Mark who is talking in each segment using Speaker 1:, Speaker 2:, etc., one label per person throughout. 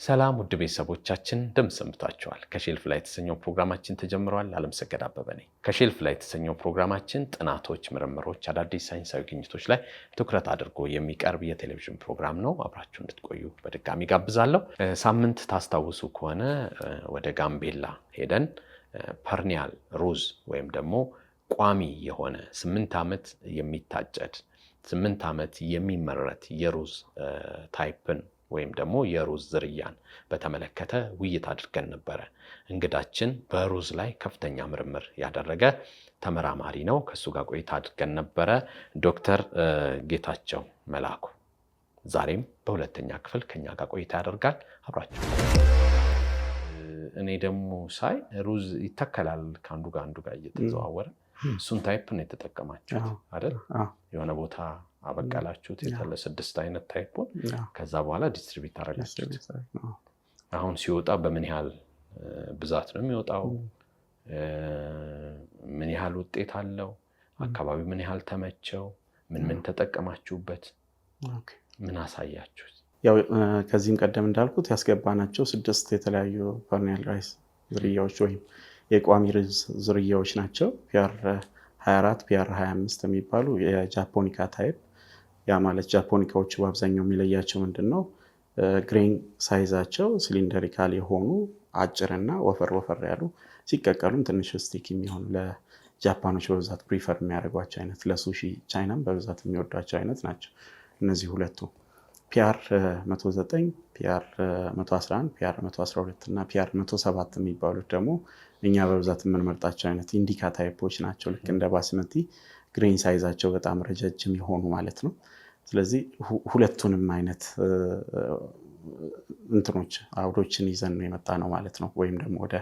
Speaker 1: ሰላም ውድ ቤተሰቦቻችን እንደምን ሰንብታችኋል? ከሼልፍ ላይ የተሰኘው ፕሮግራማችን ተጀምሯል። አለምሰገድ አበበ ነኝ። ከሼልፍ ላይ የተሰኘው ፕሮግራማችን ጥናቶች፣ ምርምሮች፣ አዳዲስ ሳይንሳዊ ግኝቶች ላይ ትኩረት አድርጎ የሚቀርብ የቴሌቪዥን ፕሮግራም ነው። አብራችሁ እንድትቆዩ በድጋሚ ጋብዛለሁ። ሳምንት ታስታውሱ ከሆነ ወደ ጋምቤላ ሄደን ፐርኒያል ሩዝ ወይም ደግሞ ቋሚ የሆነ 8 ዓመት የሚታጨድ 8 ዓመት የሚመረት የሩዝ ታይፕን ወይም ደግሞ የሩዝ ዝርያን በተመለከተ ውይይት አድርገን ነበረ። እንግዳችን በሩዝ ላይ ከፍተኛ ምርምር ያደረገ ተመራማሪ ነው። ከሱ ጋር ቆይታ አድርገን ነበረ። ዶክተር ጌታቸው መላኩ ዛሬም በሁለተኛ ክፍል ከኛ ጋር ቆይታ ያደርጋል። አብራችሁ እኔ ደግሞ ሳይ ሩዝ ይተከላል ከአንዱ ጋር እየተዘዋወረ እሱን ታይፕ ነው የተጠቀማችሁ አይደል? የሆነ ቦታ አበቃላችሁት የተለ 6 አይነት ታይፑን ከዛ በኋላ ዲስትሪቢዩት አደረጋችሁት። አሁን ሲወጣ በምን ያህል ብዛት ነው የሚወጣው? ምን ያህል ውጤት አለው? አካባቢ ምን ያህል ተመቸው? ምን ተጠቀማችሁበት? ምን አሳያችሁት?
Speaker 2: ያው ከዚህም ቀደም እንዳልኩት ያስገባናቸው 6 የተለያዩ ፐርኒያል ራይስ ዝርያዎች ወይም የቋሚ ሩዝ ዝርያዎች ናቸው። ፒአር 24 ፒአር 25 የሚባሉ የጃፖኒካ ታይፕ። ያ ማለት ጃፖኒካዎቹ በአብዛኛው የሚለያቸው ምንድነው? ግሬን ሳይዛቸው ሲሊንደሪካል የሆኑ አጭርና ወፈር ያሉ ሲቀቀሉም ትንሽ ስቲክ የሚሆኑ ለጃፓኖች በብዛት ፕሪፈር የሚያደርጓቸው አይነት ለሱሺ ቻይናም በብዛት የሚወዷቸው አይነት ናቸው እነዚህ ሁለቱ። ፒአር 109 ፒአር 111 ፒአር 112 እና ፒአር 107 የሚባሉት ደግሞ እኛ በብዛት የምንመርጣቸው አይነት ኢንዲካ ታይፖች ናቸው። ልክ እንደ ባስመቲ ግሬን ሳይዛቸው በጣም ረጃጅም የሆኑ ማለት ነው። ስለዚህ ሁለቱንም አይነት አውዶችን ይዘን ነው የመጣ ነው ማለት ነው። ወይም ደግሞ ወደ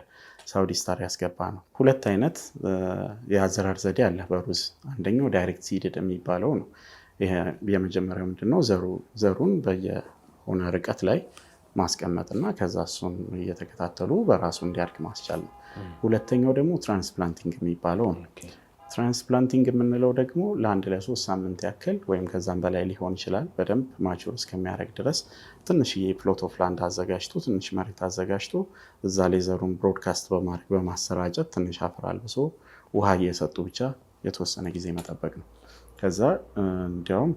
Speaker 2: ሳውዲ ስታር ያስገባ ነው። 2 አይነት የአዘራር ዘዴ አለ በሩዝ። አንደኛው ዳይሬክት ሲድድ የሚባለው ነው። ይሄ የመጀመሪያው ምንድነው? ዘሩን በየሆነ ርቀት ላይ ማስቀመጥና ከዛ እሱን እየተከታተሉ በራሱ እንዲያድግ ማስቻል ነው። ሁለተኛው ደግሞ ትራንስፕላንቲንግ የሚባለው ነው። ትራንስፕላንቲንግ የምንለው ደግሞ ለ1-3 ሳምንት ያክል ወይም ከዛም በላይ ሊሆን ይችላል በደንብ ማቹር እስከሚያደርግ ድረስ ትንሽዬ ፕሎት ኦፍ ላንድ አዘጋጅቶ ትንሽ መሬት አዘጋጅቶ እዛ ላይ ዘሩን ብሮድካስት በማድረግ በማሰራጨት ትንሽ አፈር አልብሶ ውሃ እየሰጡ ብቻ የተወሰነ ጊዜ መጠበቅ ነው። ከዛ እንዲያውም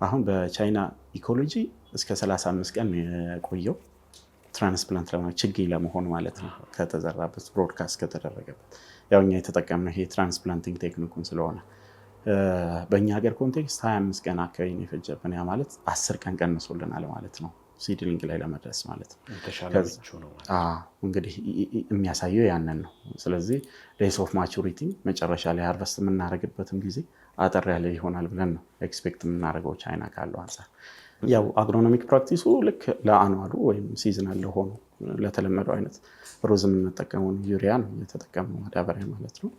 Speaker 2: አሁን በቻይና ኢኮሎጂ እስከ 35 ቀን የቆየው ትራንስፕላንት ችግኝ ለመሆን ማለት ነው ከተዘራበት ብሮድካስት ከተደረገበት። ያው እኛ የተጠቀምነው ይሄ ትራንስፕላንቲንግ ቴክኒኩን ስለሆነ በእኛ ሀገር ኮንቴክስት 25 ቀን አካባቢ ነው የፈጀብን። ያ ማለት 10 ቀን ቀንሶልናል ማለት ነው ሲድሊንግ ላይ ለመድረስ ማለት ነው። እንግዲህ የሚያሳየው ያንን ነው። ስለዚህ ዴይስ ኦፍ ማቹሪቲ መጨረሻ ላይ ሃርቨስት የምናደርግበትም ጊዜ አጠር ያለ ይሆናል ብለን ነው ኤክስፔክት የምናደርገው ቻይና ካለው አንፃር። ያው አግሮኖሚክ ፕራክቲሱ ልክ ለአኑዋሉ ወይም ሲዝናል ለሆኑ ለተለመደው አይነት ሩዝ የምንጠቀመው ዩሪያ ነው የተጠቀምነው ማዳበሪያ ማለት ነው።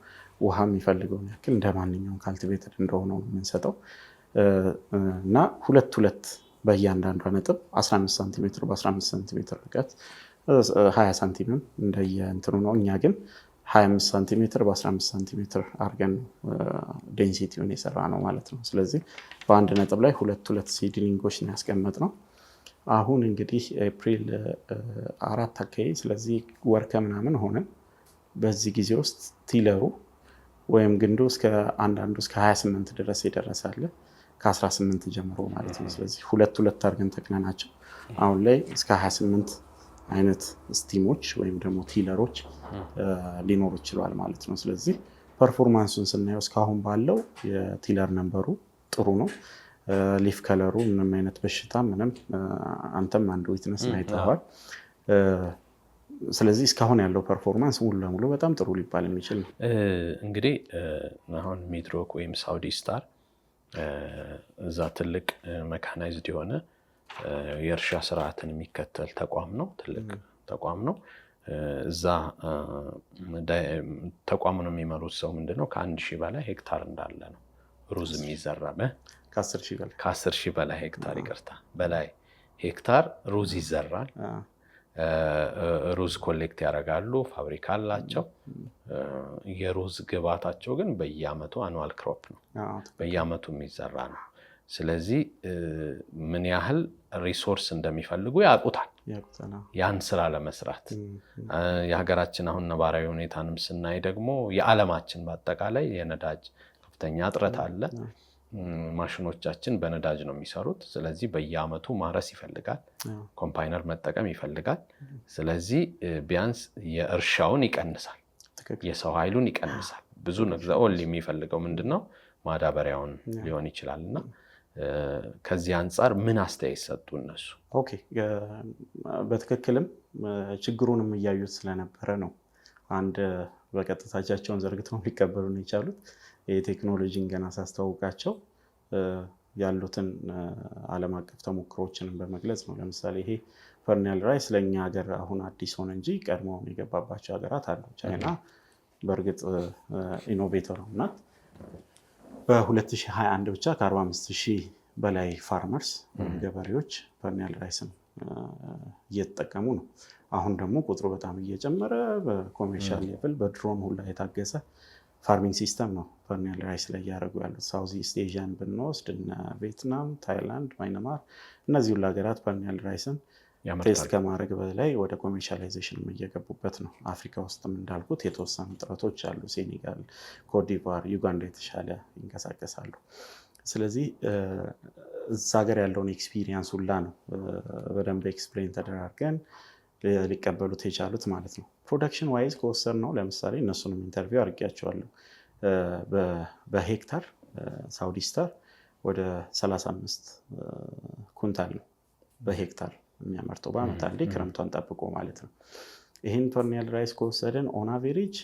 Speaker 2: ውሃ የሚፈልገውን ያክል እንደ ማንኛውም ካልቲቬትድ እንደሆነው የምንሰጠው እና 2 በእያንዳንዷ ነጥብ 15 ሳንቲሜትር በ15 ሳንቲሜትር ርቀት 20 ሳንቲሜትር እንደየእንትኑ ነው። እኛ ግን 25 ሳንቲሜትር በ15 ሳንቲሜትር አድርገን ዴንሲቲውን የሰራ ነው ማለት ነው። ስለዚህ በአንድ ነጥብ ላይ 2 ሲድሊንጎች ነው ያስቀመጥነው። አሁን እንግዲህ ኤፕሪል 4 አካባቢ ስለዚህ ወር ከምናምን ሆነ። በዚህ ጊዜ ውስጥ ቲለሩ ወይም ግንዱ አንዳንዱ እስከ 28 ድረስ ይደረሳል ከ18 ጀምሮ ማለት ነው። ስለዚህ 2 አድርገን ተክለናቸው አሁን ላይ እስከ 28 አይነት ስቲሞች ወይም ደግሞ ቲለሮች ሊኖሩ ይችላል ማለት ነው። ስለዚህ ፐርፎርማንሱን ስናየው እስካሁን ባለው የቲለር ነምበሩ ጥሩ ነው። ሊፍ ከለሩ ምንም አይነት በሽታ ምንም አንተም አንድ ዊትነስ አይተዋል። ስለዚህ እስካሁን ያለው ፐርፎርማንስ ሙሉ ለሙሉ በጣም ጥሩ ሊባል የሚችል ነው።
Speaker 1: እንግዲህ አሁን ሚድሮክ ወይም ሳውዲ ስታር እዛ ትልቅ ሜካናይዝድ የሆነ የእርሻ ስርዓትን የሚከተል ተቋም ነው። ትልቅ ተቋም ነው። እዛ ተቋሙን የሚመሩት ሰው ምንድነው ከ1000 በላይ ሄክታር እንዳለ ነው ሩዝ የሚዘራ ከ10,000 በላይ ሄክታር በላይ ሄክታር ሩዝ ይዘራል። ሩዝ ኮሌክት ያደርጋሉ። ፋብሪካ አላቸው። የሩዝ ግባታቸው ግን በየአመቱ አኑዋል ክሮፕ ነው። በየአመቱ የሚዘራ ነው። ስለዚህ ምን ያህል ሪሶርስ እንደሚፈልጉ ያን ስራ ለመስራት የሀገራችን አሁን ነባራዊ ሁኔታንም ስናይ ደግሞ የዓለማችን በአጠቃላይ የነዳጅ ከፍተኛ እጥረት አለ። ማሽኖቻችን በነዳጅ ነው የሚሰሩት። ስለዚህ በየአመቱ ማረስ ይፈልጋል፣ ኮምፓይነር መጠቀም ይፈልጋል። ስለዚህ ቢያንስ የእርሻውን ይቀንሳል፣ የሰው ኃይሉን ይቀንሳል። ብዙ ነገር የሚፈልገው ምንድነው ማዳበሪያውን ሊሆን ይችላልና ከዚህ አንጻር ምን አስተያየት ሰጡ እነሱ?
Speaker 2: ኦኬ በትክክልም ችግሩንም እያዩት ስለነበረ ነው አንድ በቀጥታ እጃቸውን ዘርግተው ሊቀበሉ ነው የቻሉት። የቴክኖሎጂን ገና ሳስተዋውቃቸው ያሉትን ዓለም አቀፍ ተሞክሮችንም በመግለጽ ነው። ለምሳሌ ይሄ ፈርኒያል ራይስ ለእኛ ሀገር አሁን አዲስ ሆነ እንጂ ቀድሞ የገባባቸው ሀገራት አሉ። ቻይና በእርግጥ ኢኖቬተር ናት። በ2021 ብቻ ከ45,000 በላይ ፋርመርስ ገበሬዎች ፈርኒያል ራይስን እየተጠቀሙ ነው። አሁን ደግሞ ቁጥሩ በጣም እየጨመረ በኮሜርሻል ሌቭል በድሮን ሁላ የታገዘ ፋርሚንግ ሲስተም ነው ፈርኒያል ራይስ ላይ እያደረጉ ያሉት። ሳውዝ ኢስት ኤዥያን ብንወስድ እነ ቪየትናም፣ ታይላንድ፣ ማይናማር እነዚህ ሁሉ ሀገራት ፈርኒያል ራይስን ቴስት ከማድረግ በላይ ወደ ኮሜርሻላይዜሽን እየገቡበት ነው። አፍሪካ ውስጥም እንዳልኩት የተወሰኑ ጥረቶች አሉ። ሴኔጋል፣ ኮትዲቯር፣ ዩጋንዳ የተሻለ ይንቀሳቀሳሉ። ስለዚህ እዛ ሀገር ያለውን ኤክስፒሪየንስ ሁላ ነው በደንብ ኤክስፕሌን ተደራርገን ሊቀበሉት የቻሉት ማለት ነው። ፕሮዳክሽን ዋይዝ ከወሰድ ነው ለምሳሌ እነሱንም ኢንተርቪው አድርጌያቸዋለሁ። በሄክታር ሳውዲ ስታር ወደ 35 ኩንታል ነው በሄክታር የሚያመርተው በአመት አንዴ ክረምቷን ጠብቆ ማለት ነው። ይህን ፈርኒያል ራይስ ከወሰድን ኦን አቬሬጅ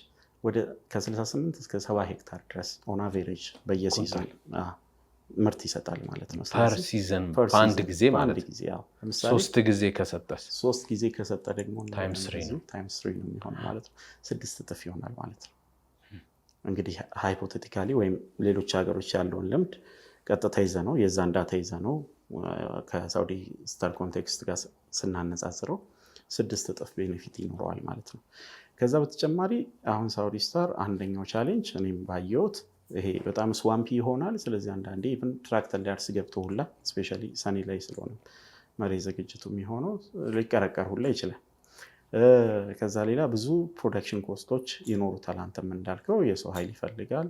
Speaker 2: ወደ ከ68 እስከ 70 ሄክታር ድረስ ኦን አቬሬጅ በየሲዝን ምርት ይሰጣል ማለት ነው።
Speaker 1: ፐር ሲዝን በአንድ ጊዜ ማለት ነው። 3 ጊዜ ከሰጠስ
Speaker 2: 3 ጊዜ ከሰጠ ደግሞ
Speaker 1: ታይምስ 3
Speaker 2: ነው የሚሆነው ማለት ነው። 6 እጥፍ ይሆናል ማለት ነው። እንግዲህ ሃይፖቴቲካሊ ወይም ሌሎች ሀገሮች ያለውን ልምድ ቀጥታ ይዘ ነው የዛን ዳታ ይዘ ነው ከሳውዲ ስታር ኮንቴክስት ጋር ስናነጻጽረው 6 እጥፍ ቤኔፊት ይኖረዋል ማለት ነው። ከዛ በተጨማሪ አሁን ሳውዲ ስታር አንደኛው ቻሌንጅ እኔም ባየሁት ይሄ በጣም ስዋምፒ ይሆናል። ስለዚህ አንዳንዴ ኢቭን ትራክተር ሊያርስ ገብቶ ሁላ ስፔሻሊ ሰኔ ላይ ስለሆነ መሬት ዝግጅቱ የሚሆነው ሊቀረቀር ሁላ ይችላል። ከዛ ሌላ ብዙ ፕሮዳክሽን ኮስቶች ይኖሩታል። አንተም እንዳልከው የሰው ኃይል ይፈልጋል።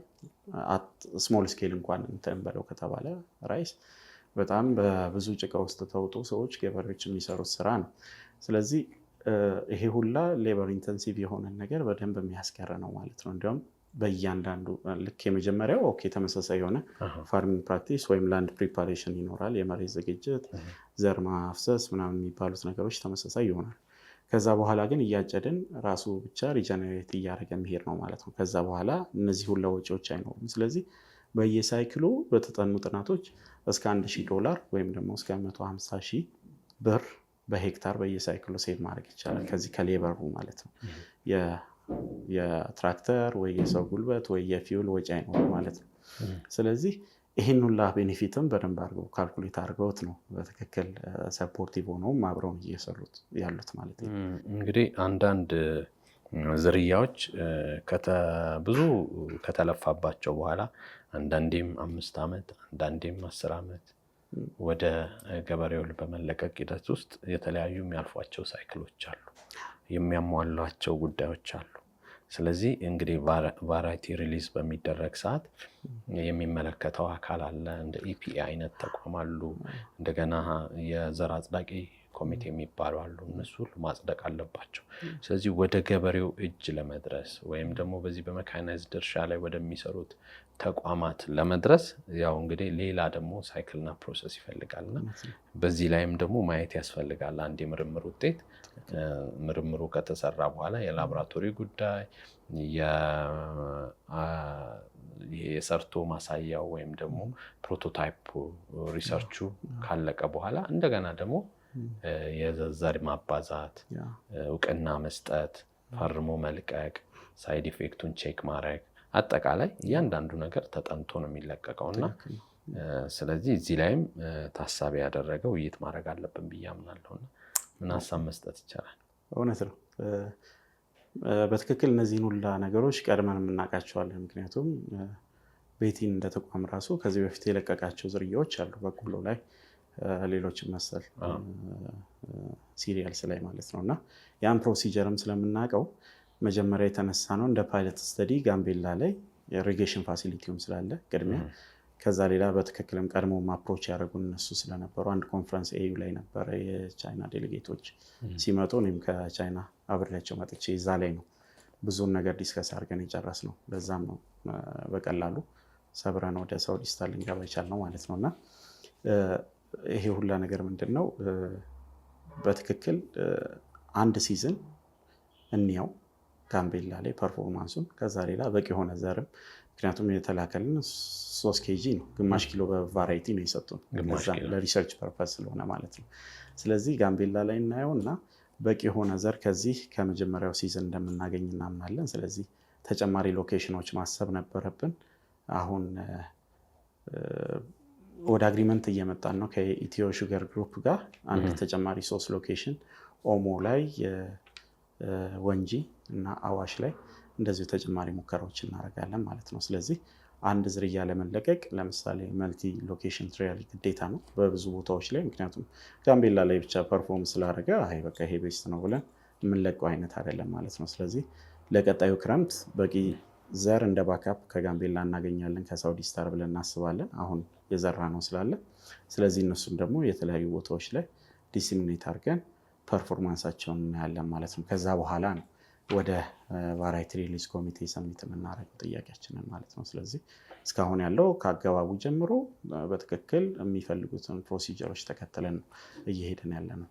Speaker 2: ስሞል ስኬል እንኳን እንትን በለው ከተባለ ራይስ በጣም በብዙ ጭቃ ውስጥ ተውጦ ሰዎች ገበሬዎች የሚሰሩት ስራ ነው። ስለዚህ ይሄ ሁላ ሌበር ኢንተንሲቭ የሆነ ነገር በደንብ የሚያስቀር ነው ማለት ነው። እንዲሁም በእያንዳንዱ ልክ የመጀመሪያው ኦኬ ተመሳሳይ የሆነ ፋርሚንግ ፕራክቲስ ወይም ላንድ ፕሪፓሬሽን ይኖራል። የመሬት ዝግጅት፣ ዘር ማፍሰስ ምናምን የሚባሉት ነገሮች ተመሳሳይ ይሆናል። ከዛ በኋላ ግን እያጨድን ራሱ ብቻ ሪጀነሬት እያደረገ መሄድ ነው ማለት ነው። ከዛ በኋላ እነዚህ ሁላ ወጪዎች አይኖሩም። ስለዚህ በየሳይክሉ በተጠኑ ጥናቶች እስከ $1,000 ወይም ደግሞ እስከ 150,000 ብር በሄክታር በየሳይክሉ ሴቭ ማድረግ ይቻላል። ከዚህ ከሌበሩ ማለት ነው። የትራክተር ወይ የሰው ጉልበት ወይ የፊውል ወጪ አይኖርም ማለት ነው። ስለዚህ ይህን ሁላ ቤኔፊትም በደንብ አድርገው ካልኩሌት አድርገውት ነው በትክክል ሰፖርቲቭ ሆነውም አብረውን እየሰሩት ያሉት ማለት ነው።
Speaker 1: እንግዲህ አንዳንድ ዝርያዎች ብዙ ከተለፋባቸው በኋላ አንዳንዴም 5 ዓመት አንዳንዴም 10 ዓመት ወደ ገበሬው በመለቀቅ ሂደት ውስጥ የተለያዩ የሚያልፏቸው ሳይክሎች አሉ፣ የሚያሟሏቸው ጉዳዮች አሉ። ስለዚህ እንግዲህ ቫራይቲ ሪሊዝ በሚደረግ ሰዓት የሚመለከተው አካል አለ። እንደ ኢፒኤ አይነት ተቋም አሉ። እንደገና የዘር አጽዳቂ ኮሚቴ የሚባሉ አሉ። እነሱ ሁሉ ማጽደቅ አለባቸው። ስለዚህ ወደ ገበሬው እጅ ለመድረስ ወይም ደግሞ በዚህ በሜካናይዝድ እርሻ ላይ ወደሚሰሩት ተቋማት ለመድረስ ያው እንግዲህ ሌላ ደግሞ ሳይክልና ፕሮሰስ ይፈልጋልና በዚህ ላይም ደግሞ ማየት ያስፈልጋል። አንድ የምርምር ውጤት ምርምሩ ከተሰራ በኋላ የላቦራቶሪ ጉዳይ የሰርቶ ማሳያው ወይም ደግሞ ፕሮቶታይፕ ሪሰርቹ ካለቀ በኋላ እንደገና ደግሞ የዘር ማባዛት፣ እውቅና መስጠት፣ ፈርሞ መልቀቅ፣ ሳይድ ኢፌክቱን ቼክ ማድረግ፣ አጠቃላይ እያንዳንዱ ነገር ተጠንቶ ነው የሚለቀቀውና ስለዚህ እዚህ ላይም ታሳቢ ያደረገ ውይይት ማድረግ አለብን ብዬ አምናለሁና ምን ሀሳብ መስጠት ይቻላል?
Speaker 2: እውነት ነው። በትክክል እነዚህን ሁላ ነገሮች ቀድመን የምናውቃቸዋለን። ምክንያቱም ቤቲን እንደተቋም ራሱ ከዚህ በፊት የለቀቃቸው ዝርያዎች አሉ። በቆሎ ላይ ሌሎችም መሰል ሲሪያልስ ላይ ማለት ነው። እና ያን ፕሮሲጀርም ስለምናውቀው መጀመሪያ የተነሳ ነው እንደ ፓይለት ስተዲ ጋምቤላ ላይ ኢሪጌሽን ፋሲሊቲውም ስላለ ቅድሚያ ከዛ ሌላ በትክክልም ቀድሞ አፕሮች ያደረጉን እነሱ ስለነበሩ አንድ ኮንፈረንስ ኤዩ ላይ ነበረ የቻይና ዴሌጌቶች ሲመጡ እኔም ከቻይና አብሬያቸው መጥቼ እዛ ላይ ነው ብዙን ነገር ዲስከስ አድርገን የጨረስ ነው። ለዛም ነው በቀላሉ ሰብረን ወደ ሳውዲ ስታር ልንገባ የቻልነው ማለት ነው። እና ይሄ ሁላ ነገር ምንድን ነው በትክክል አንድ ሲዝን እንየው ጋምቤላ ላይ ፐርፎርማንሱን፣ ከዛ ሌላ በቂ የሆነ ዘርም ምክንያቱም የተላከልን 3 ኬጂ ነው፣ ግማሽ ኪሎ በቫራይቲ ነው የሰጡን ለሪሰርች ፐርፐስ ስለሆነ ማለት ነው። ስለዚህ ጋምቤላ ላይ እናየው እና በቂ የሆነ ዘር ከዚህ ከመጀመሪያው ሲዝን እንደምናገኝ እናምናለን። ስለዚህ ተጨማሪ ሎኬሽኖች ማሰብ ነበረብን። አሁን ወደ አግሪመንት እየመጣን ነው ከኢትዮ ሹገር ግሩፕ ጋር አንድ ተጨማሪ 3 ሎኬሽን ኦሞ ላይ፣ ወንጂ እና አዋሽ ላይ እንደዚሁ ተጨማሪ ሙከራዎች እናደርጋለን ማለት ነው። ስለዚህ አንድ ዝርያ ለመለቀቅ ለምሳሌ መልቲ ሎኬሽን ትራያል ግዴታ ነው በብዙ ቦታዎች ላይ። ምክንያቱም ጋምቤላ ላይ ብቻ ፐርፎርም ስላደረገ አይ በቃ ይሄ ቤስት ነው ብለን የምንለቀው አይነት አይደለም ማለት ነው። ስለዚህ ለቀጣዩ ክረምት በቂ ዘር እንደ ባካፕ ከጋምቤላ እናገኛለን ከሳውዲ ስታር ብለን እናስባለን። አሁን የዘራ ነው ስላለ ስለዚህ እነሱም ደግሞ የተለያዩ ቦታዎች ላይ ዲሲሚኔት አድርገን ፐርፎርማንሳቸውን እናያለን ማለት ነው። ከዛ በኋላ ነው ወደ ቫራይቲ ሪሊዝ ኮሚቴ ሰሚት የምናደርገው ጥያቄያችንን ማለት ነው። ስለዚህ እስካሁን ያለው ከአገባቡ ጀምሮ በትክክል የሚፈልጉትን ፕሮሲጀሮች ተከትለን ነው እየሄድን ያለ ነው።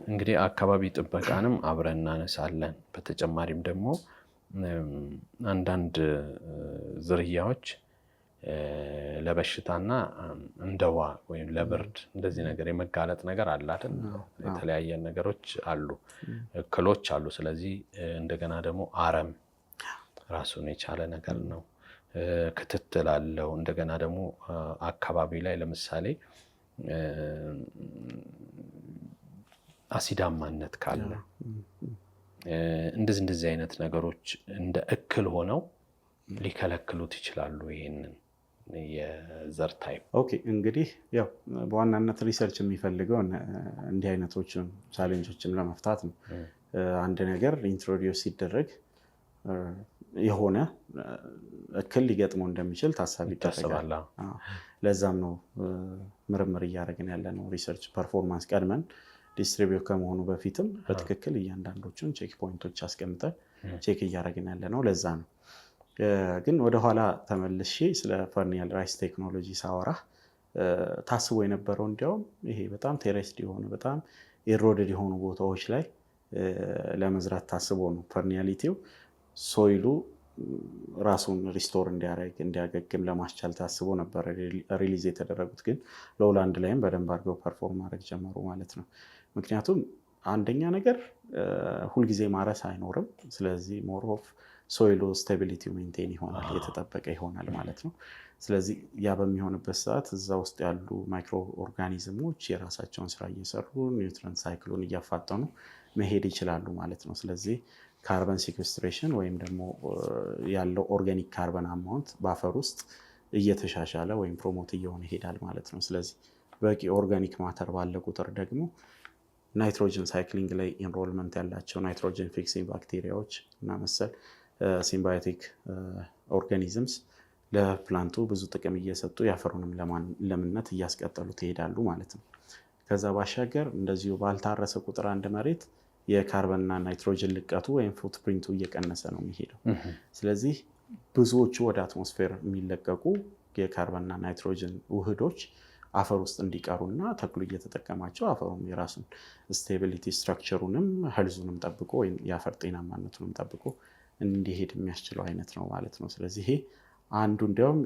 Speaker 1: እንግዲህ አካባቢ ጥበቃንም አብረን እናነሳለን። በተጨማሪም ደግሞ አንዳንድ ዝርያዎች ለበሽታና እንደዋ ወይም ለብርድ እንደዚህ ነገር የመጋለጥ ነገር አለ አይደል? የተለያየ ነገሮች አሉ፣ እክሎች አሉ። ስለዚህ እንደገና ደግሞ አረም ራሱን የቻለ ነገር ነው፣ ክትትል አለው። እንደገና ደግሞ አካባቢ ላይ ለምሳሌ አሲዳማነት ካለ እንደዚህ አይነት ነገሮች እንደ እክል ሆነው ሊከለክሉት ይችላሉ ይሄንን የዘር ታይፕ።
Speaker 2: ኦኬ እንግዲህ ያው በዋናነት ሪሰርች የሚፈልገው እንዲህ አይነቶችን ቻሌንጆችን ለመፍታት ነው። አንድ ነገር ኢንትሮዲዩስ ሲደረግ የሆነ እክል ሊገጥመው እንደሚችል ታሳቢ ይደረጋል። ለዛም ነው ምርምር እያደረግን ያለ ነው። ሪሰርች ፐርፎርማንስ ቀድመን ዲስትሪቢዩት ከመሆኑ በፊትም በትክክል እያንዳንዶቹን ቼክ ፖይንቶች አስቀምጠን ቼክ እያደረግን ያለ ነው። ለዛ ነው ግን ወደኋላ ተመልሼ ስለ ፈርኒያል ራይስ ቴክኖሎጂ ሳወራ ታስቦ የነበረው እንዲያውም ይሄ በጣም ቴሬስድ የሆነ በጣም ኤሮድድ የሆኑ ቦታዎች ላይ ለመዝራት ታስቦ ነው። ፈርኒያሊቲው ሶይሉ ራሱን ሪስቶር እንዲያደርግ እንዲያገግም ለማስቻል ታስቦ ነበር ሪሊዝ የተደረጉት። ግን ሎውላንድ ላይም በደንብ አድርገው ፐርፎርም ማድረግ ጀመሩ ማለት ነው። ምክንያቱም አንደኛ ነገር ሁልጊዜ ማረስ አይኖርም። ስለዚህ ሞር ኦፍ ሶይሉ ስታቢሊቲው ሜንቴን ይሆናል፣ የተጠበቀ ይሆናል ማለት ነው። ስለዚህ ያ በሚሆንበት ሰዓት እዛ ውስጥ ያሉ ማይክሮ ኦርጋኒዝሞች የራሳቸውን ስራ እየሰሩ ኒውትረንት ሳይክሉን እያፋጠኑ መሄድ ይችላሉ ማለት ነው። ስለዚህ ካርበን ሲኩስትሬሽን ወይም ደግሞ ያለው ኦርጋኒክ ካርበን አማውንት በአፈር ውስጥ እየተሻሻለ ወይም ፕሮሞት እየሆነ ይሄዳል ማለት ነው። ስለዚህ በቂ ኦርጋኒክ ማተር ባለ ቁጥር ደግሞ ናይትሮጅን ሳይክሊንግ ላይ ኢንሮልመንት ያላቸው ናይትሮጅን ፊክሲንግ ባክቴሪያዎች እና መሰል ሲምባዮቲክ ኦርጋኒዝምስ ለፕላንቱ ብዙ ጥቅም እየሰጡ የአፈሩንም ለምነት እያስቀጠሉት ይሄዳሉ ማለት ነው። ከዛ ባሻገር እንደዚሁ ባልታረሰ ቁጥር አንድ መሬት የካርበንና ናይትሮጅን ልቀቱ ወይም ፉትፕሪንቱ እየቀነሰ ነው የሚሄደው። ስለዚህ ብዙዎቹ ወደ አትሞስፌር የሚለቀቁ የካርበንና ናይትሮጅን ውህዶች አፈር ውስጥ እንዲቀሩና ተክሉ እየተጠቀማቸው አፈሩም የራሱን ስቴቢሊቲ ስትራክቸሩንም ሄልዙንም ጠብቆ ወይም የአፈር ጤናማነቱንም ጠብቆ እንዲሄድ የሚያስችለው አይነት ነው ማለት ነው። ስለዚህ ይሄ አንዱ እንዲያውም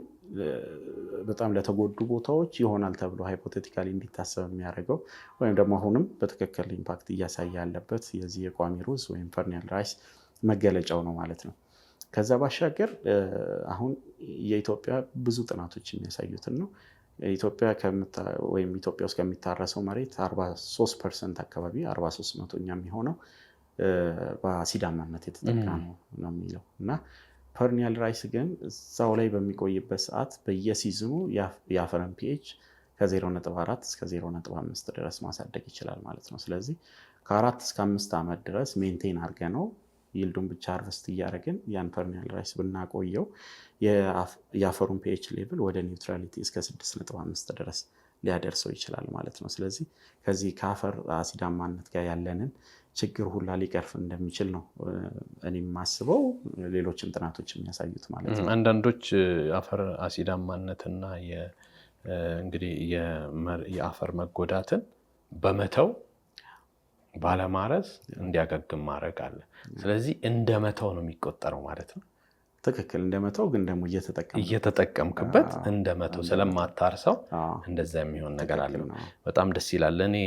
Speaker 2: በጣም ለተጎዱ ቦታዎች ይሆናል ተብሎ ሃይፖቴቲካሊ እንዲታሰብ የሚያደርገው ወይም ደግሞ አሁንም በትክክል ኢምፓክት እያሳየ ያለበት የዚህ የቋሚ ሩዝ ወይም ፈርኒያል ራይስ መገለጫው ነው ማለት ነው። ከዛ ባሻገር አሁን የኢትዮጵያ ብዙ ጥናቶች የሚያሳዩትን ነው። ኢትዮጵያ ውስጥ ከሚታረሰው መሬት 43% አካባቢ 43% የሚሆነው በአሲዳማነት የተጠቃ ነው የሚለው እና ፈርኒያል ራይስ ግን እዛው ላይ በሚቆይበት ሰዓት በየሲዝኑ የአፈርን ፒኤች ከ0.4 እስከ 0.5 ድረስ ማሳደግ ይችላል ማለት ነው። ስለዚህ ከ4 እስከ 5 ዓመት ድረስ ሜንቴን አድርገ ነው ይልዱን ብቻ ሃርቨስት እያደረግን ያን ፐርኒያል ራይስ ብናቆየው የአፈሩን ፒኤች ሌቭል ወደ ኒውትራሊቲ እስከ 6.5 ድረስ ሊያደርሰው ይችላል ማለት ነው። ስለዚህ ከዚህ ከአፈር አሲዳማነት ጋር ያለንን ችግር ሁላ ሊቀርፍ እንደሚችል ነው እኔ የማስበው፣ ሌሎችም ጥናቶች የሚያሳዩት ማለት ነው።
Speaker 1: አንዳንዶች አፈር አሲዳማነትና እንግዲህ የአፈር መጎዳትን በመተው ባለማረስ እንዲያገግም ማድረግ አለ። ስለዚህ እንደመተው ነው የሚቆጠረው ማለት ነው።
Speaker 2: ትክክል፣ እንደመተው ግን ደግሞ
Speaker 1: እየተጠቀምክበት እንደመተው ስለማታርሰው እንደዛ የሚሆን ነገር አለ። በጣም ደስ ይላል። እኔ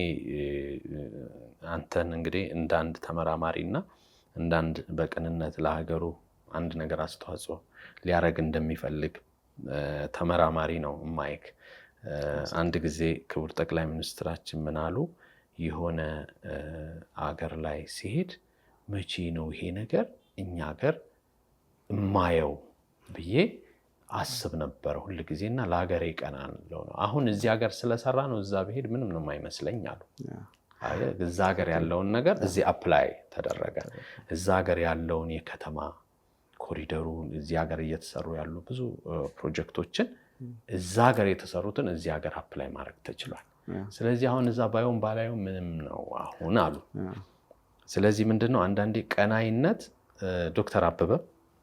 Speaker 1: አንተን እንግዲህ እንደ አንድ ተመራማሪና እንደ አንድ በቅንነት ለሀገሩ አንድ ነገር አስተዋጽኦ ሊያደርግ እንደሚፈልግ ተመራማሪ ነው ማይክ። አንድ ጊዜ ክቡር ጠቅላይ ሚኒስትራችን ምን አሉ? የሆነ አገር ላይ ሲሄድ መቼ ነው ይሄ ነገር እኛ ሀገር የማየው ብዬ አስብ ነበር ሁል ጊዜና ለሀገሬ ቀናን ነው። አሁን እዚህ ሀገር ስለሰራ ነው እዛ ብሄድ ምንም ነው የማይመስለኝ አሉ። እዛ ሀገር ያለውን ነገር እዚህ አፕላይ ተደረገ። እዛ ሀገር ያለውን የከተማ ኮሪደሩ እዚህ ሀገር እየተሰሩ ያሉ ብዙ ፕሮጀክቶችን እዛ ሀገር የተሰሩትን እዚህ ሀገር አፕላይ ማድረግ ተችሏል። ስለዚህ አሁን እዛ ባይሆን ባላየው ምንም ነው አሁን አሉ። ስለዚህ ምንድነው አንዳንዴ ቀናይነት ዶክተር አበበ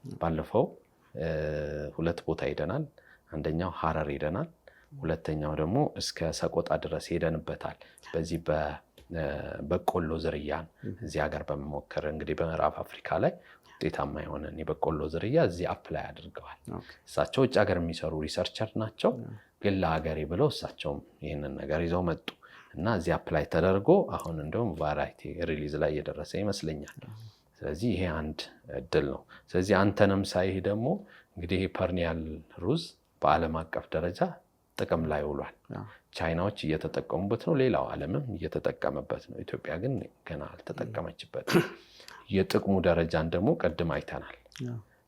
Speaker 1: ባለፈው 2 ቦታ ሄደናል። አንደኛው ሐረር ሄደናል፣ ሁለተኛው ደግሞ እስከ ሰቆጣ ድረስ ሄደንበታል። በዚህ በቆሎ ዝርያን እዚህ ሀገር በመሞከር እንግዲህ በምዕራብ አፍሪካ ላይ ውጤታማ የሆነ የበቆሎ ዝርያ እዚህ አፕላይ አድርገዋል። እሳቸው ውጭ ሀገር የሚሰሩ ሪሰርቸር ናቸው፣ ግን ለሀገሬ ብለው እሳቸውም ይህንን ነገር ይዘው መጡ እና እዚህ አፕላይ ተደርጎ አሁን እንደውም ቫራይቲ ሪሊዝ ላይ እየደረሰ ይመስለኛል። ስለዚህ ይሄ አንድ እድል ነው። ስለዚህ አንተንም ሳይህ ደግሞ እንግዲህ ፐርኒያል ሩዝ በዓለም አቀፍ ደረጃ ጥቅም ላይ ውሏል። ቻይናዎች እየተጠቀሙበት ነው፣ ሌላው ዓለምም እየተጠቀመበት ነው። ኢትዮጵያ ግን ገና አልተጠቀመችበትም። የጥቅሙ ደረጃን ደግሞ ቀድም አይተናል።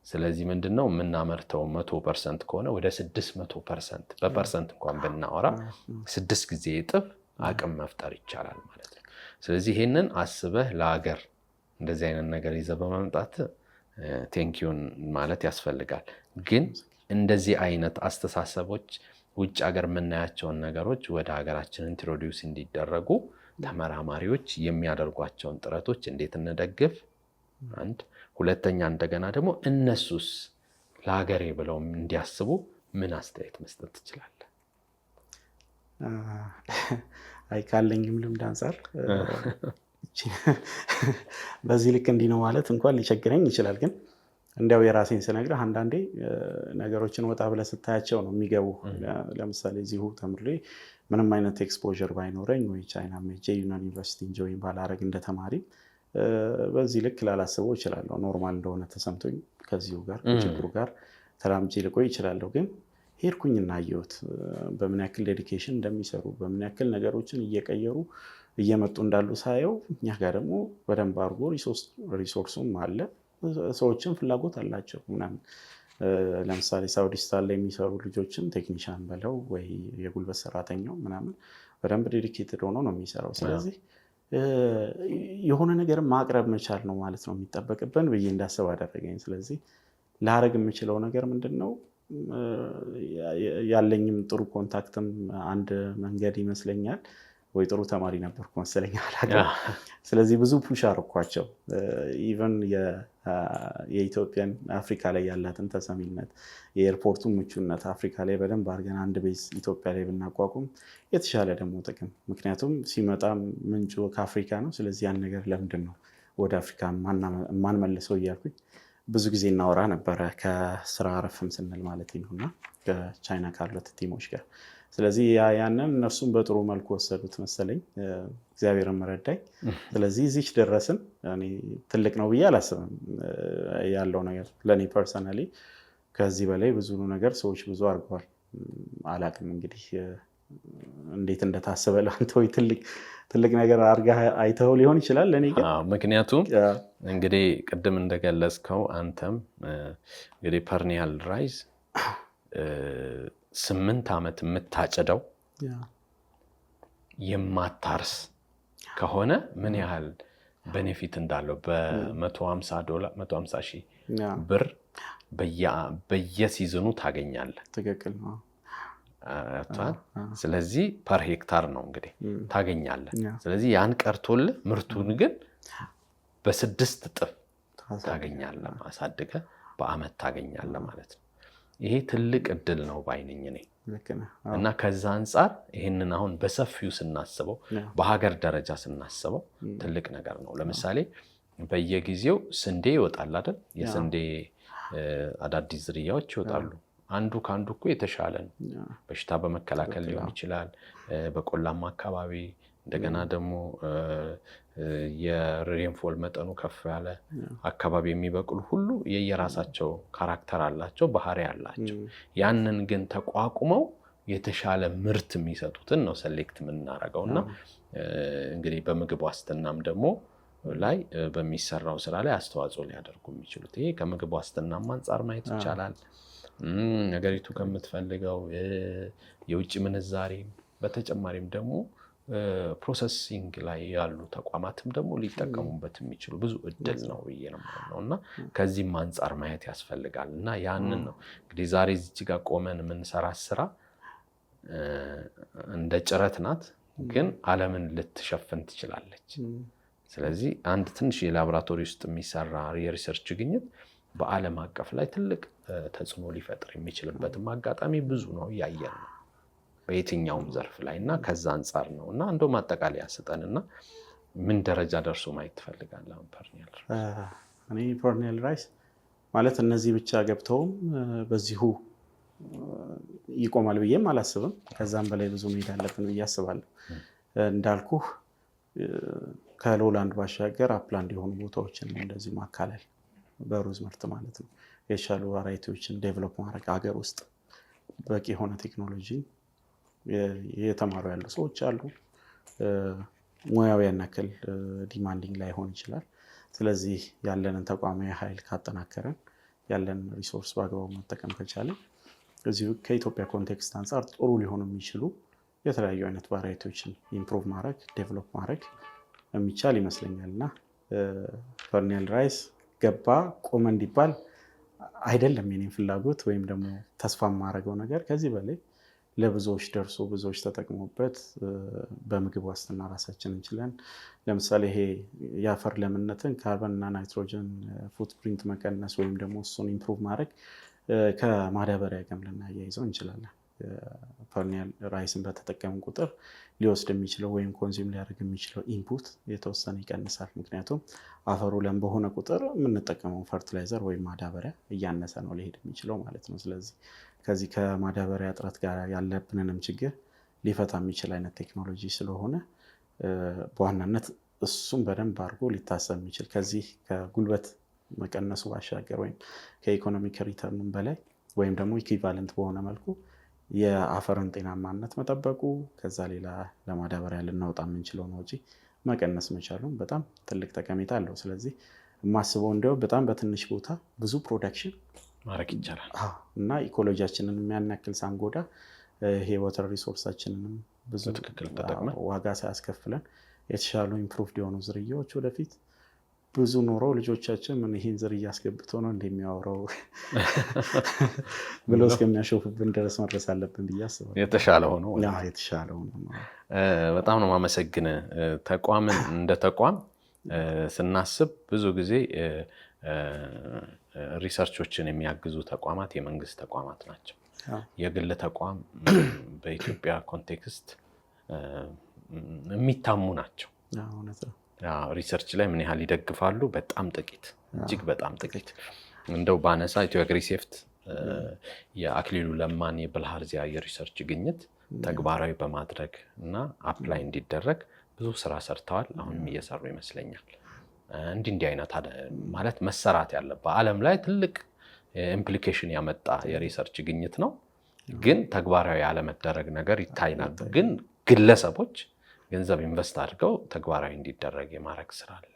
Speaker 1: ስለዚህ ምንድነው የምናመርተው 100% ከሆነ ወደ 600% በፐርሰንት እንኳን ብናወራ 6 ጊዜ እጥፍ አቅም መፍጠር ይቻላል ማለት ነው። ስለዚህ ይሄንን አስበህ ለሀገር እንደዚህ አይነት ነገር ይዘህ በመምጣት ቴንኪዩን ማለት ያስፈልጋል። ግን እንደዚህ አይነት አስተሳሰቦች ውጭ ሀገር የምናያቸውን ነገሮች ወደ ሀገራችን ኢንትሮዲውስ እንዲደረጉ ተመራማሪዎች የሚያደርጓቸውን ጥረቶች እንዴት እንደግፍ፣ አንድ ሁለተኛ እንደገና ደግሞ እነሱስ ለሀገሬ ብለው እንዲያስቡ ምን አስተያየት መስጠት ትችላለህ?
Speaker 2: አይ ካለኝም ልምድ አንጻር በዚህ ልክ እንዲህ ነው ማለት እንኳን ሊቸግረኝ ይችላል። ግን እንዲያው የራሴን ስነግርህ አንዳንዴ ነገሮችን ወጣ ብለህ ስታያቸው ነው የሚገቡ። ለምሳሌ እዚሁ ተምሬ ምንም አይነት ኤክስፖዠር ባይኖረኝ ወይ ቻይና ሜጄ ዩናን ዩኒቨርሲቲ ጆይን ባላረግ እንደ ተማሪ በዚህ ልክ ላላስበው እችላለሁ። ኖርማል እንደሆነ ተሰምቶኝ ከዚሁ ጋር ችግሩ ጋር ተራምጄ ልቆይ ይችላለሁ። ግን ሄድኩኝ እና አየሁት በምን ያክል ዴዲኬሽን እንደሚሰሩ፣ በምን ያክል ነገሮችን እየቀየሩ እየመጡ እንዳሉ ሳየው እኛ ጋር ደግሞ በደንብ አድርጎ ሪሶርሱም አለ፣ ሰዎችም ፍላጎት አላቸው ምናምን። ለምሳሌ ሳውዲ ስታር ላይ የሚሰሩ ልጆችን ቴክኒሻን በለው ወይ የጉልበት ሰራተኛው ምናምን በደንብ ዴዲኬትድ ሆኖ ነው የሚሰራው። ስለዚህ የሆነ ነገር ማቅረብ መቻል ነው ማለት ነው የሚጠበቅብን ብዬ እንዳስብ አደረገኝ። ስለዚህ ላረግ የምችለው ነገር ምንድን ነው? ያለኝም ጥሩ ኮንታክትም አንድ መንገድ ይመስለኛል። ወይ ጥሩ ተማሪ ነበርኩ መሰለኝ አላውቅም። ስለዚህ ብዙ ፑሽ አረኳቸው። ኢቨን የኢትዮጵያን አፍሪካ ላይ ያላትን ተሰሚነት፣ የኤርፖርቱን ምቹነት አፍሪካ ላይ በደንብ አድርገን አንድ ቤዝ ኢትዮጵያ ላይ ብናቋቁም የተሻለ ደግሞ ጥቅም፣ ምክንያቱም ሲመጣ ምንጩ ከአፍሪካ ነው። ስለዚህ ያን ነገር ለምንድን ነው ወደ አፍሪካ ማንመልሰው እያልኩኝ ብዙ ጊዜ እናወራ ነበረ፣ ከስራ አረፍም ስንል ማለት ነው እና ከቻይና ካሉት ቲሞች ጋር። ስለዚህ ያንን እነሱም በጥሩ መልኩ ወሰዱት መሰለኝ፣ እግዚአብሔርም ረዳኝ። ስለዚህ እዚች ደረስን። እኔ ትልቅ ነው ብዬ አላስብም ያለው ነገር ለእኔ ፐርሰናሊ። ከዚህ በላይ ብዙ ነገር ሰዎች ብዙ አድርገዋል። አላቅም እንግዲህ እንዴት እንደታሰበ ለአንተ ወይ ትልቅ ነገር አድርገህ አይተኸው ሊሆን ይችላል። ለእኔ ግን
Speaker 1: ምክንያቱም እንግዲህ ቅድም እንደገለጽከው አንተም እንግዲህ ፐርኒያል ራይዝ 8 ዓመት የምታጭደው የማታርስ ከሆነ ምን ያህል ቤኔፊት እንዳለው በ150 ሺህ ብር በየሲዝኑ ታገኛለህ።
Speaker 2: ትክክል ነው።
Speaker 1: ስለዚህ ፐር ሄክታር ነው እንግዲህ ታገኛለህ። ስለዚህ ያን ቀርቶልህ ምርቱን ግን በ6 እጥፍ ታገኛለህ፣ ማሳደገ በአመት ታገኛለህ ማለት ነው። ይሄ ትልቅ እድል ነው ባይነኝ ነኝ እና ከዛ አንፃር ይሄንን አሁን በሰፊው ስናስበው በሀገር ደረጃ ስናስበው ትልቅ ነገር ነው። ለምሳሌ በየጊዜው ስንዴ ይወጣል አይደል? የስንዴ አዳዲስ ዝርያዎች ይወጣሉ። አንዱ ካንዱ እኮ የተሻለ ነው። በሽታ በመከላከል ሊሆን ይችላል፣ በቆላማ አካባቢ እንደገና ደግሞ የሬንፎል መጠኑ ከፍ ያለ አካባቢ የሚበቅሉ ሁሉ የየራሳቸው ካራክተር አላቸው፣ ባህሪ አላቸው። ያንን ግን ተቋቁመው የተሻለ ምርት የሚሰጡትን ነው ሴሌክት የምናደርገውና እንግዲህ በምግብ ዋስትናም ደግሞ ላይ በሚሰራው ስራ ላይ አስተዋጽኦ ሊያደርጉ የሚችሉት ይሄ ከምግብ ዋስትናም አንፃር ማየት ይቻላል። ነገሪቱ ከምትፈልገው የውጭ ምንዛሬ በተጨማሪም ደግሞ ፕሮሰሲንግ ላይ ያሉ ተቋማትም ደግሞ ሊጠቀሙበት የሚችሉ ብዙ እድል ነው ብዬ ነው የማምነው እና ከዚህም አንፃር ማየት ያስፈልጋል። እና ያንን ነው እንግዲህ ዛሬ እዚህ ጋር ቆመን የምንሰራት ስራ እንደ ጭረት ናት፣ ግን ዓለምን ልትሸፍን ትችላለች። ስለዚህ አንድ ትንሽ የላቦራቶሪ ውስጥ የሚሰራ የሪሰርች ግኝት በዓለም አቀፍ ላይ ትልቅ ተጽዕኖ ሊፈጥር የሚችልበትም አጋጣሚ ብዙ ነው፣ እያየን ነው በየትኛውም ዘርፍ ላይ እና ከዛ አንፃር ነው። እና እንደው ማጠቃለያ ስጠንና ምን ደረጃ ደርሶ ማየት ትፈልጋለህ? ፐርኒያል
Speaker 2: እኔ ፐርኒያል ራይስ ማለት እነዚህ ብቻ ገብተውም በዚሁ ይቆማል ብዬም አላስብም። ከዛም በላይ ብዙ መሄድ አለብን ብዬ አስባለሁ። እንዳልኩህ ከሎላንድ ባሻገር አፕላንድ የሆኑ ቦታዎችን እንደዚህ ማካለል በሩዝ ምርት ማለት ነው የተሻሉ ቫራይቲዎችን ዴቨሎፕ ማድረግ ሀገር ውስጥ በቂ የሆነ ቴክኖሎጂ የተማሩ ያሉ ሰዎች አሉ። ሙያዊ ያናክል ዲማንዲንግ ላይሆን ይችላል። ስለዚህ ያለንን ተቋማዊ ኃይል ካጠናከረን ያለን ሪሶርስ በአግባቡ መጠቀም ከቻለን እዚሁ ከኢትዮጵያ ኮንቴክስት አንጻር ጥሩ ሊሆኑ የሚችሉ የተለያዩ አይነት ቫራይቲዎችን ኢምፕሩቭ ማድረግ ዴቨሎፕ ማድረግ የሚቻል ይመስለኛል። እና ፐርኒያል ራይስ ገባ ቆመ እንዲባል አይደለም የኔን ፍላጎት ወይም ደግሞ ተስፋ የማደርገው ነገር ከዚህ በላይ ለብዙዎች ደርሶ ብዙዎች ተጠቅሞበት በምግብ ዋስትና ራሳችን እንችለን። ለምሳሌ ይሄ የአፈር ለምነትን ካርበን እና ናይትሮጅን ፉትፕሪንት መቀነስ ወይም ደግሞ እሱን ኢምፕሩቭ ማድረግ ከማዳበሪያ ጋር ልናያይዘው እንችላለን። ፐርኒያል ራይስን በተጠቀምን ቁጥር ሊወስድ የሚችለው ወይም ኮንሱም ሊያደርግ የሚችለው ኢንፑት የተወሰነ ይቀንሳል። ምክንያቱም አፈሩ ለም በሆነ ቁጥር የምንጠቀመው ፈርቲላይዘር ወይም ማዳበሪያ እያነሰ ነው ሊሄድ የሚችለው ማለት ነው። ስለዚህ ከዚህ ከማዳበሪያ እጥረት ጋር ያለብንንም ችግር ሊፈታ የሚችል አይነት ቴክኖሎጂ ስለሆነ በዋናነት እሱም በደንብ አድርጎ ሊታሰብ የሚችል ከዚህ ከጉልበት መቀነሱ ባሻገር ወይም ከኢኮኖሚክ ሪተርኑም በላይ ወይም ደግሞ ኢኩቫለንት በሆነ መልኩ የአፈርን ጤናማነት መጠበቁ ከዛ ሌላ ለማዳበሪያ ልናወጣ የምንችለውን ወጪ መቀነስ መቻሉን በጣም ትልቅ ጠቀሜታ አለው። ስለዚህ የማስበው እንደው በጣም በትንሽ ቦታ ብዙ ፕሮዳክሽን
Speaker 1: ማድረግ ይቻላል
Speaker 2: እና ኢኮሎጂያችንን የሚያናክል ሳንጎዳ ይሄ ወተር ሪሶርሳችንንም ብዙ
Speaker 1: ትክክል ተጠቅመን
Speaker 2: ዋጋ ሳያስከፍለን የተሻሉ ኢምፕሩቭድ የሆኑ ዝርያዎች ወደፊት ብዙ ኖሮ ልጆቻችን ምን ይሄን ዝርያ አስገብቶ ነው እንደሚያወራው ብሎ እስከሚያሾፉብን ድረስ መድረስ አለብን ብዬ አስባለሁ።
Speaker 1: የተሻለ ሆኖ በጣም ነው የማመሰግነው። ተቋምን እንደ ተቋም ስናስብ ብዙ ጊዜ ሪሰርቾችን የሚያግዙ ተቋማት የመንግስት ተቋማት ናቸው። የግል ተቋም በኢትዮጵያ ኮንቴክስት የሚታሙ ናቸው። ሪሰርች ላይ ምን ያህል ይደግፋሉ? በጣም ጥቂት፣ እጅግ በጣም ጥቂት። እንደው ባነሳ ኢትዮ አግሪሴፍት የአክሊሉ ለማን የብልሃርዚያ የሪሰርች ግኝት ተግባራዊ በማድረግ እና አፕላይ እንዲደረግ ብዙ ስራ ሰርተዋል። አሁንም እየሰሩ ይመስለኛል። እንዲህ አይነት ማለት መሰራት ያለበት በዓለም ላይ ትልቅ ኢምፕሊኬሽን ያመጣ የሪሰርች ግኝት ነው። ግን ተግባራዊ ያለመደረግ ነገር ይታይናል። ግን ግለሰቦች ገንዘብ ኢንቨስት አድርገው ተግባራዊ እንዲደረግ የማድረግ ስራ አለ።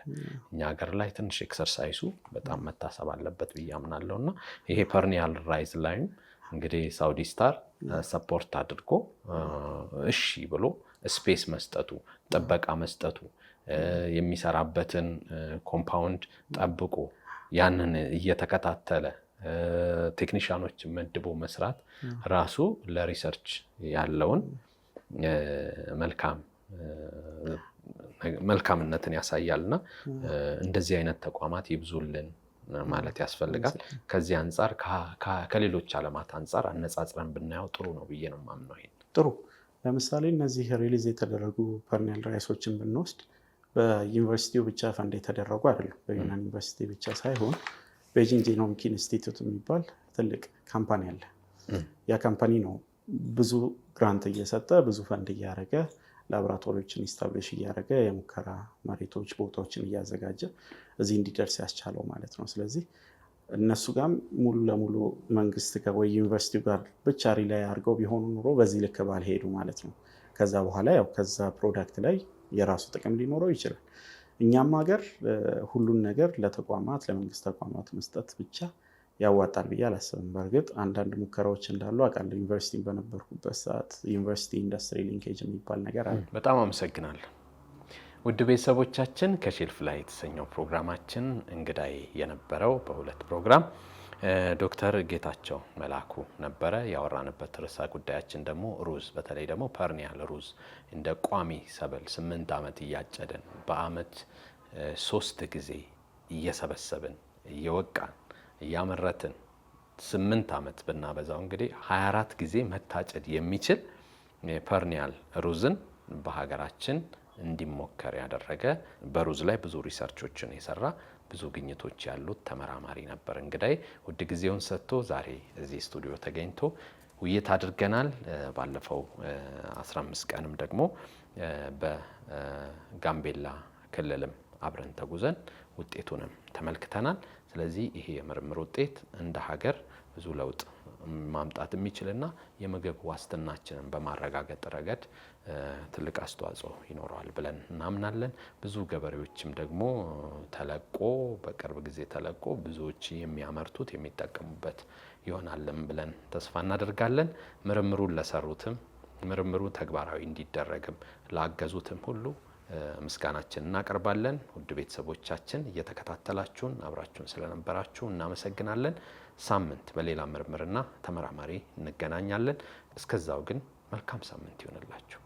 Speaker 1: እኛ ሀገር ላይ ትንሽ ኤክሰርሳይሱ በጣም መታሰብ አለበት ብዬ አምናለሁ። እና ይሄ ፐርኒያል ራይስ ላይ እንግዲህ ሳውዲ ስታር ሰፖርት አድርጎ እሺ ብሎ ስፔስ መስጠቱ፣ ጥበቃ መስጠቱ፣ የሚሰራበትን ኮምፓውንድ ጠብቆ ያንን እየተከታተለ ቴክኒሻኖች መድቦ መስራት ራሱ ለሪሰርች ያለውን መልካምነትን ያሳያልና እንደዚህ አይነት ተቋማት ይብዙልን ማለት ያስፈልጋል። ከዚህ አንፃር ከሌሎች ዓለማት አንፃር አነጻጽረን ብናየው ጥሩ ነው ብዬ ነው የማምነው። ይሄን
Speaker 2: ጥሩ ለምሳሌ እነዚህ ሪሊዝ የተደረጉ ፐርኒያል ራይሶችን ብንወስድ በዩኒቨርሲቲው ብቻ ፈንድ የተደረጉ አይደሉም። በዩናን ዩኒቨርሲቲ ብቻ ሳይሆን ቤጂንግ ጂኖሚክ ኢንስቲትዩት የሚባል ትልቅ ካምፓኒ አለ። ያ ካምፓኒ ነው ብዙ ግራንት እየሰጠ ብዙ ፈንድ እያደረገ ላቦራቶሪዎችን ኢስታብሊሽ እያደረገ የሙከራ መሬቶች ቦታዎችን እያዘጋጀ እዚህ እንዲደርስ ያስቻለው ማለት ነው። ስለዚህ እነሱ ጋር ሙሉ ለሙሉ መንግስት ጋር ወይ ዩኒቨርሲቲው ጋር ብቻ ሪላይ አድርገው ቢሆኑ ኑሮ በዚህ ልክ ባልሄዱ ማለት ነው። ከዛ በኋላ ያው ከዛ ፕሮዳክት ላይ የራሱ ጥቅም ሊኖረው ይችላል። እኛም ሀገር ሁሉን ነገር ለተቋማት ለመንግስት ተቋማት መስጠት ብቻ ያዋጣል ብዬ አላስብም። በእርግጥ አንዳንድ ሙከራዎች እንዳሉ አውቃለሁ። ዩኒቨርሲቲ በነበርኩበት ሰዓት ዩኒቨርሲቲ ኢንዱስትሪ ሊንኬጅ የሚባል ነገር አለ።
Speaker 1: በጣም አመሰግናለሁ። ውድ ቤተሰቦቻችን ከሼልፍ ላይ የተሰኘው ፕሮግራማችን እንግዳይ የነበረው በሁለት ፕሮግራም ዶክተር ጌታቸው መላኩ ነበረ። ያወራንበት ርዕሰ ጉዳያችን ደግሞ ሩዝ፣ በተለይ ደግሞ ፐርኒያል ሩዝ እንደ ቋሚ ሰብል 8 ዓመት እያጨደን በአመት 3 ጊዜ እየሰበሰብን እየወቃን እያመረትን 8 ዓመት ብናበዛው እንግዲህ 24 ጊዜ መታጨድ የሚችል ፐርኒያል ሩዝን በሀገራችን እንዲሞከር ያደረገ በሩዝ ላይ ብዙ ሪሰርቾችን የሰራ ብዙ ግኝቶች ያሉት ተመራማሪ ነበር እንግዳይ። ውድ ጊዜውን ሰጥቶ ዛሬ እዚህ ስቱዲዮ ተገኝቶ ውይይት አድርገናል። ባለፈው 15 ቀንም ደግሞ በጋምቤላ ክልልም አብረን ተጉዘን ውጤቱንም ተመልክተናል። ስለዚህ ይሄ የምርምር ውጤት እንደ ሀገር ብዙ ለውጥ ማምጣት የሚችልና የምግብ ዋስትናችንን በማረጋገጥ ረገድ ትልቅ አስተዋጽኦ ይኖረዋል ብለን እናምናለን። ብዙ ገበሬዎችም ደግሞ ተለቆ በቅርብ ጊዜ ተለቆ ብዙዎች የሚያመርቱት የሚጠቀሙበት ይሆናልም ብለን ተስፋ እናደርጋለን። ምርምሩን ለሰሩትም ምርምሩ ተግባራዊ እንዲደረግም ላገዙትም ሁሉ ምስጋናችን እናቀርባለን። ውድ ቤተሰቦቻችን እየተከታተላችሁን አብራችሁን ስለነበራችሁ እናመሰግናለን። ሳምንት በሌላ ምርምርና ተመራማሪ እንገናኛለን። እስከዛው ግን መልካም ሳምንት ይሆንላችሁ።